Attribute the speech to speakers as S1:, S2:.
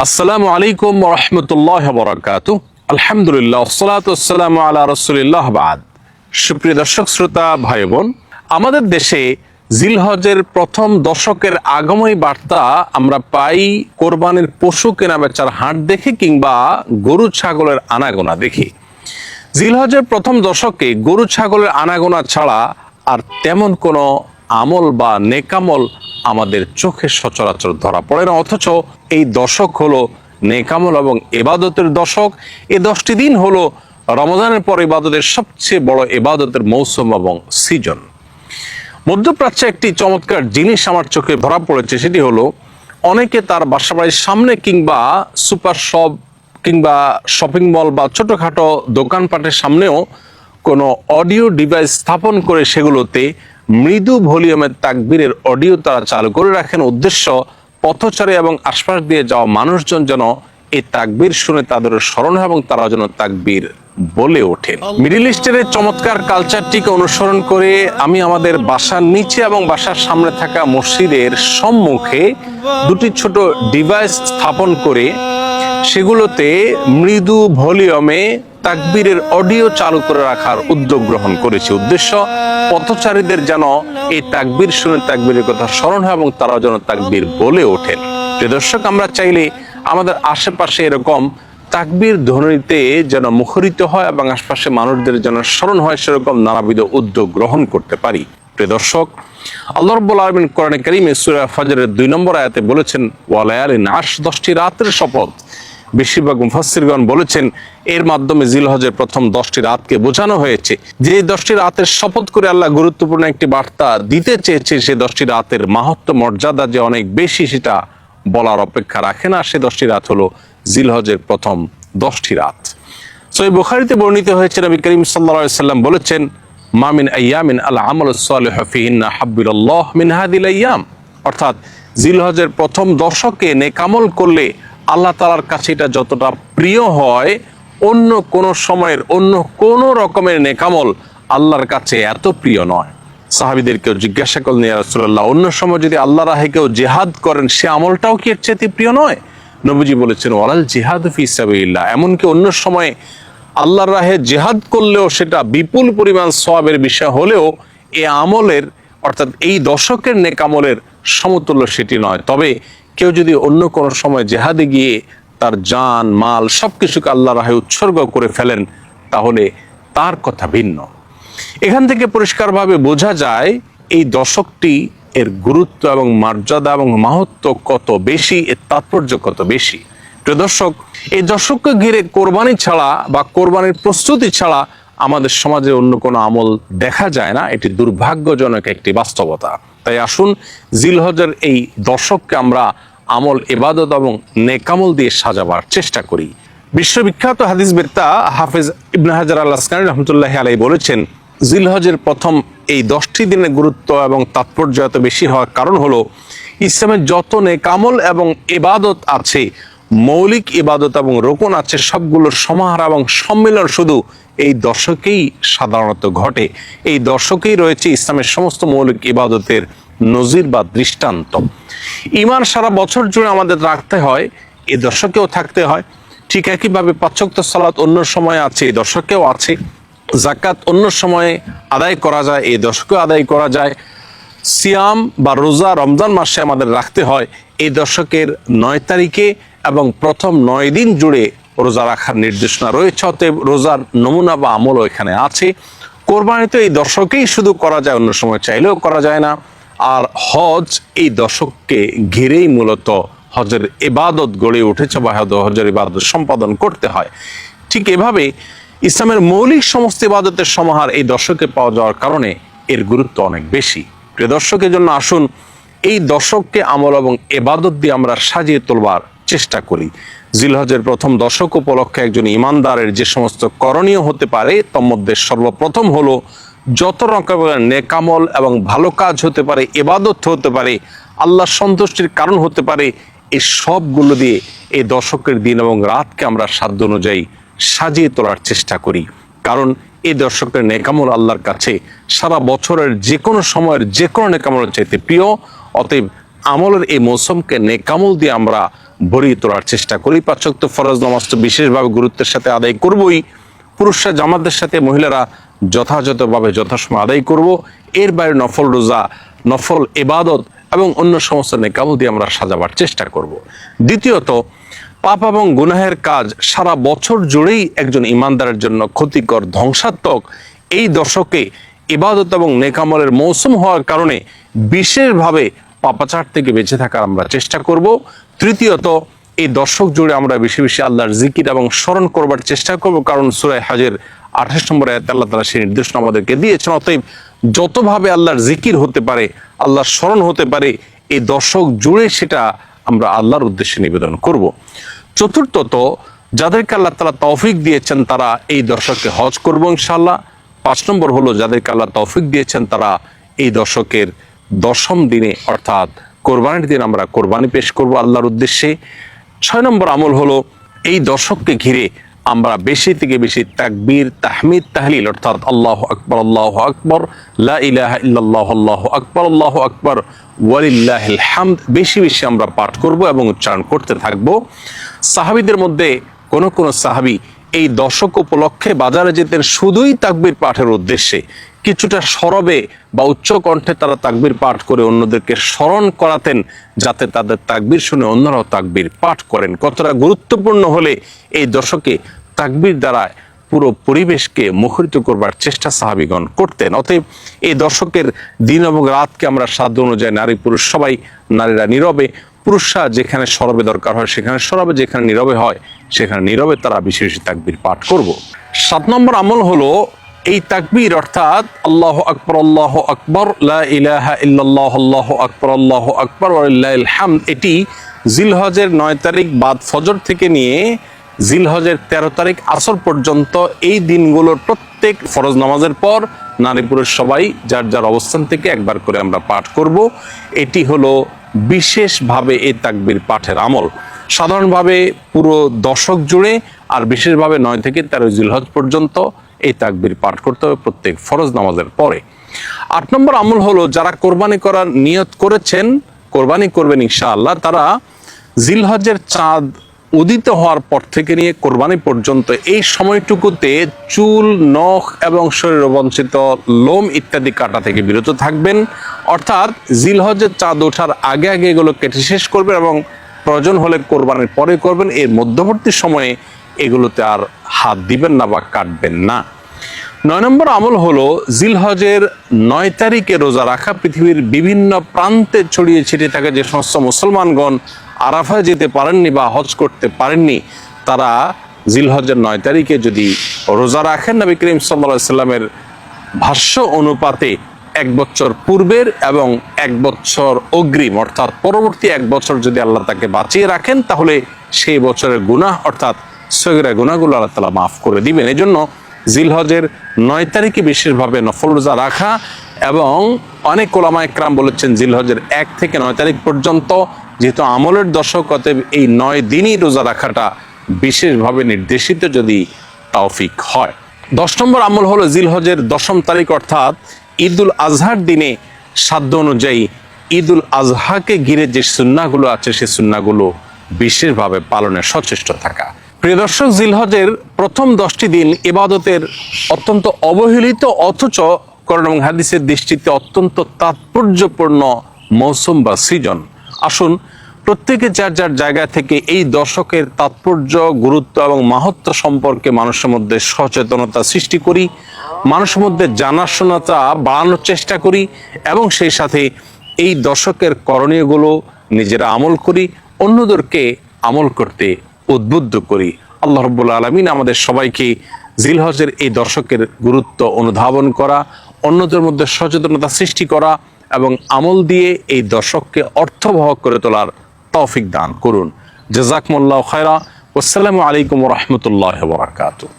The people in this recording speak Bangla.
S1: আসসালামু আলাইকুম ওয়া রাহমাতুল্লাহি ওয়া বারাকাতুহু। আলহামদুলিল্লাহ ওয়াসসালাতু ওয়াসসালামু আলা রাসূলিল্লাহ বাদ। সুপ্রিয় দর্শক শ্রোতা ভাই বোন, আমাদের দেশে জিলহজের প্রথম দশকের আগমনী বার্তা আমরা পাই কোরবানির পশু কেনা বেচার হাট দেখে কিংবা গরু ছাগলের আনাগোনা দেখে। জিলহজের প্রথম দশকে গরু ছাগলের আনাগোনা ছাড়া আর তেমন কোনো আমল বা নেকামল আমাদের চোখে সচরাচর ধরা পড়ে না, অথচ এই দশক হলো নেকামল এবং ইবাদতের দশক। এই 10টি দিন হলো রমজানের পর ইবাদতের সবচেয়ে বড় ইবাদতের মৌসুম এবং সিজন। মধ্যপ্রাচ্যে একটি চমৎকার জিনিস আমার চোখে ধরা পড়েছে, সেটি হলো অনেকে তার বাসা বাড়ির সামনে কিংবা সুপার শপ কিংবা শপিং মল বা ছোটখাটো দোকানপাটের সামনেও কোনো অডিও ডিভাইস স্থাপন করে সেগুলোতে মৃদু ভলিউমের তাকবীরের অডিও তারা চালু করে রাখেন। উদ্দেশ্য, পথচারী এবং আশপাশ দিয়ে যাওয়া মানুষজন যেন এই তাকবীর শুনে তাদের স্মরণ হয় এবং তারা যেন তাকবীর বলে ওঠেন। মিডল ইস্টের চমৎকার কালচারটিকে অনুসরণ করে আমি আমাদের বাসার নিচে এবং বাসার সামনে থাকা মসজিদের সম্মুখে দুটি ছোট ডিভাইস স্থাপন করে সেগুলোতে মৃদু ভলিউমে তাকবীরের অডিও চালু করে রাখার উদ্যোগ গ্রহণ করেছি। উদ্দেশ্য, পথচারীদের যেন এই তাকবীর শুনে তাকবীরের কথা স্মরণ হয় এবং তারা যেন তাকবীর বলে ওঠেন। প্রিয় দর্শক, আমরা চাইলে আমাদের আশেপাশে এরকম তাকবীর ধ্বনিতে যেন মুখরিত হয় এবং আশপাশে মানুষদের যেন স্মরণ হয়, সেরকম নানাবিধ উদ্যোগ গ্রহণ করতে পারি। প্রিয় দর্শক, আল্লাহ রাব্বুল আলামিন কোরআনে কারীমে সূরা ফাজরের 2 নম্বর আয়াতে বলেছেন, ওয়া লায়ালিন আশ, 10টি রাতের শপথ। বেশিরভাগ মুফাসসিরগণ বলেছেন এর মাধ্যমে জিলহজের প্রথম 10টি রাতকে বোঝানো হয়েছে। যে 10টি রাতের শপথ করে আল্লাহ গুরুত্বপূর্ণ একটি বার্তা দিতে চেয়েছে, সেই 10টি রাতের মাহাত্ম্য মর্যাদা যে অনেক বেশি সেটা বলার অপেক্ষা রাখে না। সেই 10টি রাত হলো জিলহজের প্রথম 10টি রাত। সহিহ বুখারীতে বর্ণিত হয়েছে, নবী করিম সাল্লাল্লাহু আলাইহি সাল্লাম বলেছেন, মা মিন আইয়ামিন আল আমালুস সালিহু ফিহিন্না হাব্বিলাল্লাহ মিন হাদিল আইয়াম। অর্থাৎ জিলহজের প্রথম দশকে নেকামল করলে আল্লাহ তাআলার কাছে এটা যতটা প্রিয় হয়, অন্য কোনো সময়ের অন্য কোনো রকমের নেকামল আল্লাহর কাছে এত প্রিয় নয়। সাহাবীদের কেউ জিজ্ঞাসা করলেন, ইয়া রাসূলুল্লাহ, অন্য সময় যদি আল্লাহর রাহে কেউ জিহাদ করেন সে আমলটাও কি এর চেয়ে প্রিয় নয়? নবীজি বলেছেন, ওয়ালাল জিহাদু ফি সাবিলিল্লাহ, এমনকি অন্য সময়ে আল্লাহর রাহে জিহাদ করলেও সেটা বিপুল পরিমাণ সওয়াবের বিষয় হলেও এই আমলের অর্থাৎ এই দশকের নেকামলের সমতুল্য সেটি নয়। তবে কেউ যদি অন্য কোনো সময় জেহাদে গিয়ে তার জান মাল সবকিছুকে আল্লাহর রাহে উৎসর্গ করে ফেলেন, তাহলে তার কথা ভিন্ন। এখান থেকে পরিষ্কারভাবে বোঝা যায় এই দশকটি এর গুরুত্ব এবং মর্যাদা এবং মাহাত্ম্য কত বেশি, এর তাৎপর্য কত বেশি। প্রিয় দর্শক, এই দশককে ঘিরে কোরবানি ছাড়া বা কোরবানির প্রস্তুতি ছাড়া আমাদের সমাজে অন্য কোনো আমল দেখা যায় না। এটি দুর্ভাগ্যজনক একটি বাস্তবতা। তাই আসুন জিলহজের এই দশককে আমরা আমল, ইবাদত এবং নেকামল দিয়ে সাজাবার চেষ্টা করি। বিশ্ববিখ্যাত হাদিস বেত্তা হাফেজ ইবনে হাজার আল আসকালানী রাহমাতুল্লাহি আলাইহি বলেছেন, জিলহজের প্রথম এই 10টি দিনের গুরুত্ব এবং তাৎপর্য এত বেশি হওয়ার কারণ হলো ইসলামের যত নেকামল এবং ইবাদত আছে, মৌলিক ইবাদত এবং রোকন আছে, সবগুলোর সমাহার এবং সম্মিলন শুধু এই দশকেই সাধারণত ঘটে। এই দশকেই রয়েছে ইসলামের সমস্ত মৌলিক ইবাদতের নজির বা দৃষ্টান্ত। ঈমান সারা বছর জুড়ে আমাদের রাখতে হয়, এই দশকেও থাকতে হয়। ঠিক একইভাবে 5 ওয়াক্ত সালাত অন্য সময় আছে, এই দশকেও আছে। যাকাত অন্য সময়ে আদায় করা যায়, এই দশকেও আদায় করা যায়। সিয়াম বা রোজা রমজান মাসে আমাদের রাখতে হয়, এই দশকের 9 তারিখে এবং প্রথম 9 দিন জুড়ে রোজা রাখার নির্দেশনা রয়েছে। অতএব রোজার নমুনা বা আমলও এখানে আছে। কোরবানি তো এই দশকেই শুধু করা যায়, অন্য সময় চাইলেও করা যায় না। আর হজ এই দশককে ঘিরেই মূলত হজের ইবাদত গড়ে উঠেছে বা হজের ইবাদত সম্পাদন করতে হয়। ঠিক এভাবে ইসলামের মৌলিক সমস্ত ইবাদতের সমাহার এই দশকে পাওয়া যাওয়ার কারণে এর গুরুত্ব অনেক বেশি। প্রিয় দর্শকের জন্য আসুন এই দশককে আমল এবং ইবাদত দিয়ে আমরা সাজিয়ে তোলবার চেষ্টা করি। জিলহজের প্রথম দশক উপলক্ষে একজন ইমানদারের যে সমস্ত করণীয় হতে পারে তার মধ্যে সর্বপ্রথম হলো যত রকমের নেকামল এবং ভালো কাজ হতে পারে, ইবাদত হতে পারে, আল্লাহর সন্তুষ্টির কারণ হতে পারে, এই সবগুলো দিয়ে এই দশকের দিন এবং রাতকে আমরা সাধ্য অনুযায়ী সাজিয়ে তোলার চেষ্টা করি। কারণ এই দশকের নেকামল আল্লাহর কাছে সারা বছরের যে কোনো সময়ের যে কোনো নেকামলের চাইতে প্রিয়। অতএব আমলের এই মৌসুমকে নেকামল দিয়ে আমরা ভরিয়ে তোলার চেষ্টা করি। 5 ওয়াক্ত ফরজ নামাজ তো বিশেষভাবে গুরুত্বের সাথে আদায় করবই, পুরুষরা জামাতের সাথে মহিলারা যথাযথভাবে যথাসময় আদায় করব। এর বাইরে নফল রোজা, নফল ইবাদত এবং অন্য সমস্ত নেকামল দিয়ে আমরা সাজাবার চেষ্টা করব। দ্বিতীয়ত, পাপ এবং গুনাহের কাজ সারা বছর জুড়েই একজন ইমানদারের জন্য ক্ষতিকর, ধ্বংসাত্মক। এই দশকে ইবাদত এবং নেকামলের মৌসুম হওয়ার কারণে বিশেষভাবে পাপাচার থেকে বেঁচে থাকার আমরা চেষ্টা করব। তৃতীয়ত, এই দশক জুড়ে আমরা বেশি বেশি আল্লাহর জিকির এবং স্মরণ করবার চেষ্টা করব, কারণ সূরা হজের 28 নম্বর আয়াতে আল্লাহ তাআলা সেই নির্দেশনা আমাদেরকে দিয়েছেন। অতএব যতভাবে আল্লাহর জিকির হতে পারে, আল্লাহর স্মরণ হতে পারে, এই দশক জুড়ে সেটা আমরা আল্লাহর উদ্দেশ্যে নিবেদন করব। চতুর্থত, যাদেরকে আল্লাহ তাআলা তৌফিক দিয়েছেন তারা এই দশকে হজ করব ইনশাআল্লাহ। 5 নম্বর হলো, যাদেরকে আল্লাহ তৌফিক দিয়েছেন তারা এই দশকের 10ম দিনে অর্থাৎ কোরবানির দিন আমরা কোরবানি পেশ করব আল্লাহর উদ্দেশ্যে। 6 নম্বর আমল হলো, এই দশককে ঘিরে আমরা বেশি থেকে বেশি তাকবীর, তাহমিদ, তাহলিল অর্থাৎ আল্লাহু আকবার, আল্লাহু আকবার, লা ইলাহা ইল্লাল্লাহ, আল্লাহু আকবার, আল্লাহু আকবার, ওয়ালিল্লাহিল হামদ বেশি বেশি আমরা পাঠ করব এবং উচ্চারণ করতে থাকব। সাহাবীদের মধ্যে কোন কোন সাহাবী এই দশক উপলক্ষে বাজারে যেতেন শুধুই তাকবীর পাঠের উদ্দেশ্যে। কিছুটা সরবে বা উচ্চ কণ্ঠে তারা তাকবীর পাঠ করে অন্যদেরকে স্মরণ করাতেন, যাতে তাদের তাকবীর শুনে অন্যরাও তাকবীর পাঠ করেন। কতটা গুরুত্বপূর্ণ হলে এই দশকে তাকবীর দ্বারা পুরো পরিবেশকে মুখরিত করবার চেষ্টা সাহাবীগণ করতেন। অতএব এই দশকের দিন এবং রাতকে আমরা সাধ্য অনুযায়ী নারী পুরুষ সবাই, নারীরা নীরবে, পুরুষরা যেখানে সরবে দরকার হয় সেখানে সরবে, যেখানে নীরবে হয় সেখানে নীরবে তারা বেশি বেশি তাকবীর পাঠ করব। 7 নম্বর আমল হলো, এই তাকবীর অর্থাৎ আল্লাহু আকবার, আল্লাহু আকবার, লা ইলাহা ইল্লাল্লাহ, আল্লাহু আকবার, আল্লাহু আকবার, ওয়ালিল্লাহিল হামদ এটি জিলহজের 9 তারিখ বাদ ফজর থেকে নিয়ে জিলহজের 13 তারিখ আসর পর্যন্ত এই দিনগুলোর প্রত্যেক ফরজ নামাজের পর নারী পুরুষ সবাই যার যার অবস্থান থেকে একবার করে আমরা পাঠ করব। এটি হলো বিশেষভাবে এই তাকবীর পাঠের আমল। সাধারণভাবে পুরো দশক জুড়ে আর বিশেষভাবে 9 থেকে 13 জিলহজ পর্যন্ত এই তাকবীর পাঠ করতে হবে প্রত্যেক ফরজ নামাজের পরে। 8 নম্বর আমল হলো, যারা কোরবানি করার নিয়ত করেছেন, কোরবানি করবেন ইনশাআল্লাহ, তারা জিলহজের চাঁদ উদিত হওয়ার পর থেকে নিয়ে কোরবানি পর্যন্ত এই সময়টুকুতে চুল, নখ এবং শরীর অবাঞ্ছিত লোম ইত্যাদি কাটা থেকে বিরত থাকবেন। অর্থাৎ জিলহজের চাঁদ ওঠার আগে আগে এগুলো কেটে শেষ করবেন এবং প্রয়োজন হলে কোরবানির পরে করবেন। এর মধ্যবর্তী সময়ে এগুলোতে আর হাত দিবেন না বা কাটবেন না। 9 নম্বর আমল হলো, জিলহজের 9 তারিখে রোজা রাখা। পৃথিবীর বিভিন্ন প্রান্তে ছড়িয়ে ছিটিয়ে থাকা যে সমস্ত মুসলমানগণ আরাফায় যেতে পারেননি বা হজ করতে পারেননি, তারা জিলহজের 9 তারিখে যদি রোজা রাখেন, নবী করিম সাল্লাল্লাহু আলাইহি সাল্লামের ভাষ্য অনুপাতে 1 বছর পূর্বের এবং 1 বছর অগ্রিম অর্থাৎ পরবর্তী 1 বছর যদি আল্লাহ তাকে বাঁচিয়ে রাখেন, তাহলে সেই বছরের গুনাহ অর্থাৎ সগীরা গুনাহগুলো আল্লাহ তাআলা মাফ করে দিবেন। এজন্য জিলহজের 9 তারিখে বিশেষভাবে নফল রোজা রাখা, এবং অনেক ওলামায়ে কেরাম বলেছেন জিলহজের 1 থেকে 9 তারিখ পর্যন্ত, যেহেতু আমলের দশক, অতএব এই 9 দিনই রোজা রাখাটা বিশেষভাবে নির্দেশিত যদি তৌফিক হয়। 10 নম্বর আমল হলো, জিলহজের 10ম তারিখ অর্থাৎ ঈদুল আজহার দিনে সাধ্য অনুযায়ী ঈদুল আজহাকে ঘিরে যে সুন্নাহগুলো আছে সেই সুন্নাহগুলো বিশেষভাবে পালনে সচেষ্ট থাকা। প্রিয় দর্শক, জিলহজের প্রথম 10টি দিন ইবাদতের অত্যন্ত অবহেলিত অথচ কোরআন এবং হাদিসের দৃষ্টিতে অত্যন্ত তাৎপর্যপূর্ণ মৌসুম বা সিজন। আসুন প্রত্যেকে যার যার জায়গা থেকে এই দশকের তাৎপর্য, গুরুত্ব এবং মাহাত্ম্য সম্পর্কে মানুষের মধ্যে সচেতনতা সৃষ্টি করি, মানুষের মধ্যে জানাশোনাটা বাড়ানোর চেষ্টা করি এবং সেই সাথে এই দশকের করণীয়গুলো নিজেরা আমল করি, অন্যদেরকে আমল করতে উদ্বুদ্ধ করি। আল্লাহ রাব্বুল আলামিন আমাদের সবাইকে জিলহজের এই দশকের গুরুত্ব অনুধাবন করা, অন্যদের মধ্যে সচেতনতা সৃষ্টি করা এবং আমল দিয়ে এই দশককে অর্থবহ করে তোলার তৌফিক দান করুন। জাযাকুমুল্লাহু খায়রা। আসসালামু আলাইকুম ওয়া রাহমাতুল্লাহি ওয়া বারাকাতুহু।